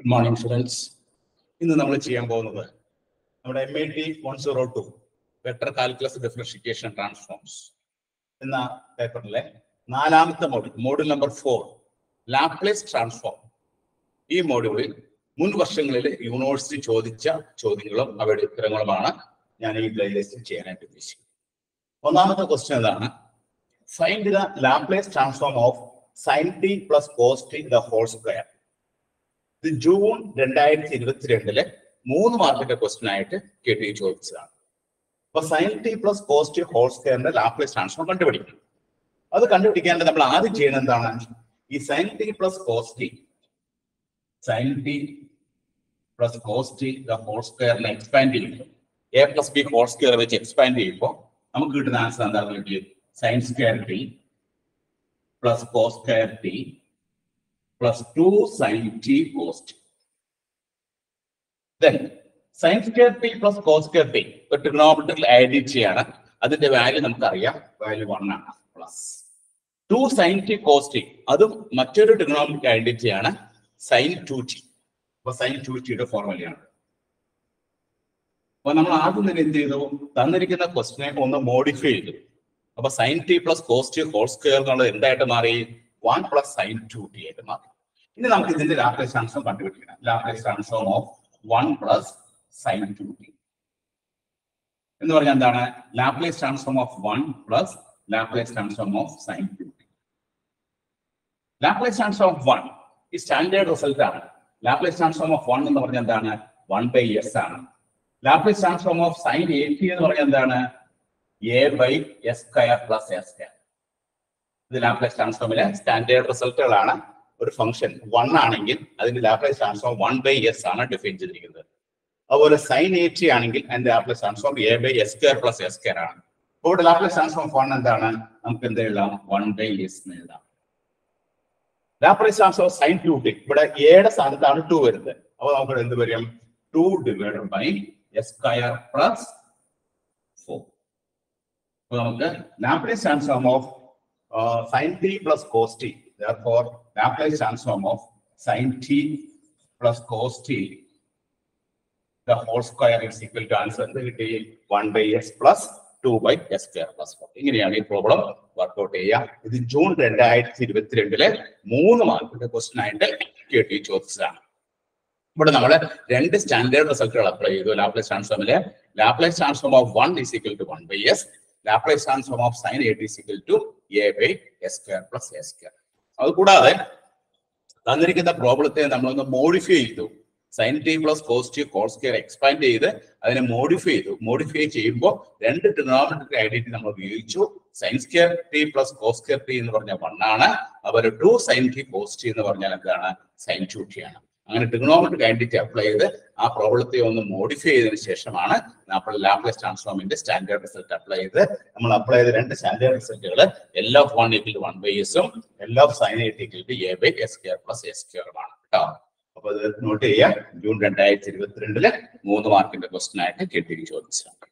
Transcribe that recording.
Good morning, students. In the MAT-102 Vector Calculus Differentiation Transforms. In the paper, module number 4, Laplace Transform. This module is the University Chodingalam, question find the Laplace transform of sin t plus cos t the whole square. The June 2022 3 മാർക്കിന്റെ question ആയിട്ട് കേട്ടി ചോദിച്ചതാണ്. അപ്പോൾ sin t plus cos t whole square Laplace transform കണ്ടുപിടിക്കണം. അത് കണ്ടുപിടിക്കാൻ നമ്മൾ ആദ്യം ചെയ്യുന്നത് എന്താണ്? ഈ sin t plus cos t the whole square നെ എക്സ്പാൻഡ് ചെയ്യുമ്പോൾ a plus b whole square വെച്ച് എക്സ്പാൻഡ് ചെയ്യുമ്പോൾ നമുക്ക് കിട്ടുന്ന ആൻസർ എന്താണെന്ന് sin square t plus cos square t plus 2 sin t cos t. Then sin square t plus cos square t ഒരു trigonometrical identity ആണ്. അതിന്റെ വാല്യൂ നമുക്കറിയാം, വാല്യൂ 1 ആണ്. Plus 2 sin t cos t അതും മറ്റൊരു trigonometrical identity ആണ്, sin 2t. അപ്പോൾ sin 2t യുടെ ഫോർമുലയാണ്. അപ്പോൾ നമ്മൾ ആദ്യം തന്നെ എന്ത് ചെയ്തു? തന്നിരിക്കുന്ന ക്വസ്റ്റ്യനെ ഒന്ന് മോഡിഫൈ ചെയ്തു. അപ്പോൾ sin t plus cos t whole square എന്നുള്ളത് എന്തായിട്ട് മാറി? 1 plus sin 2t ആയിട്ട് മാറി. ഇനി നമുക്ക് ഇതിന്റെ ലാപ്ലേസ് ട്രാൻസ്ഫോം കണ്ടുപിടിക്കണം. Laplace transform of 1 plus sin 2t എന്ന് പറഞ്ഞാൽ എന്താണ്? Laplace transform of 1 plus Laplace transform of sin 2t. Laplace transform of 1 ഈ സ്റ്റാൻഡേർഡ് റിസൾട്ട് ആണ്. ലാപ്ലേസ് ട്രാൻസ്ഫോം ഓഫ് 1 എന്ന് പറഞ്ഞാൽ എന്താണ്? 1/s ആണ്. ലാപ്ലേസ് ട്രാൻസ്ഫോം ഓഫ് sin 80 എന്ന് പറഞ്ഞാൽ എന്താണ്? a/s square plus s square. ഇത് ലാപ്ലേസ് ട്രാൻസ്ഫോമിലെ സ്റ്റാൻഡേർഡ് റിസൾട്ടുകളാണ്. ഒരു ഫംഗ്ഷൻ 1 ആണെങ്കിൽ അതിന്റെ ലാപ്ലേസ് ട്രാൻസ്ഫോം 1/s ആണ് ഡിഫൈൻ ചെയ്തിരിക്കുന്നത്. അതുപോലെ sin 80 ആണെങ്കിൽ അതിന്റെ Laplace transform a/s square plus s square ആണ്. അപ്പോൾ ഇവിടെ ലാപ്ലേസ് ട്രാൻസ്ഫോം 1 എന്താണ്? നമുക്ക് എന്ത് എഴുതാം? 1/s എന്ന് എഴുതാം. ലാപ്ലേസ് ട്രാൻസ്ഫോം sin 2t ഇവിടെ a യുടെ സ്ഥാനത്താണ് 2 വരുന്നത്. അപ്പോൾ നമുക്ക് എന്ത് വരും? 2 divided by s square plus 4. അപ്പോൾ നമുക്ക് Laplace transform of sin t plus cos t. Therefore, Laplace transform of sin t plus cos t the whole square is equal to answer 1/s plus 2/s square plus 4. ഇങ്ങനെയാണ് ഈ problem workout ചെയ്യുക. ഇത് June 2022 3 മാർക്കിന്റെ question ആയിട്ട് കേട്ടി ചോദിച്ചതാണ്. ഇവിടെ നമ്മൾ രണ്ട് സ്റ്റാൻഡേർഡ് റിസൾട്ടുകൾ അപ്ലൈ ചെയ്തു. ലാപ്ലേസ് ട്രാൻസ്ഫോമിലെ Laplace transform of 1 is equal to 1/s. Laplace transform of sin 80 is equal to a/s square plus s square. അതുകൂടാതെ തന്നിരിക്കുന്ന പ്രോബ്ലത്തെ നമ്മളൊന്ന് മോഡിഫൈ ചെയ്തു. sin t plus cos t whole square expand ചെയ്ത് അതിനെ modify ചെയ്തു. Modify ചെയ്യുമ്പോൾ രണ്ട് ട്രിഗണോമെട്രിക് ഐഡന്റിറ്റി നമ്മൾ ഉപയോഗിച്ചു. sin square t plus cos square t എന്ന് പറഞ്ഞാൽ 1 ആണ്. അതുപോലെ 2 sin t cos t എന്ന് പറഞ്ഞാൽ എന്താണ്? sin 2t ആണ്. അങ്ങനെ ട്രിഗണോമെട്രിക് ഐഡന്റിറ്റി അപ്ലൈ ചെയ്ത് ആ പ്രോബ്ലത്തെ ഒന്ന് മോഡിഫൈ ചെയ്തതിനു ശേഷമാണ് നമ്മൾ ലാപ്ലേസ് ട്രാൻസ്ഫോമിന്റെ സ്റ്റാൻഡേർഡ് റിസൾട്ട് അപ്ലൈ ചെയ്ത് നമ്മൾ അപ്ലൈ ചെയ്ത രണ്ട് standard റിസൾട്ടുകൾ L of 1 equal to 1/s ഉം L of sin 80 equal to a/s square plus s square ആണ് കേട്ടോ. അപ്പോൾ ഇത് നോട്ട് ചെയ്യുക. ജൂൺ 2022 3 മാർക്കിന്റെ ക്വസ്റ്റ്യൻ ആയിട്ട് കേട്ടി ചോദിച്ചതാണ്.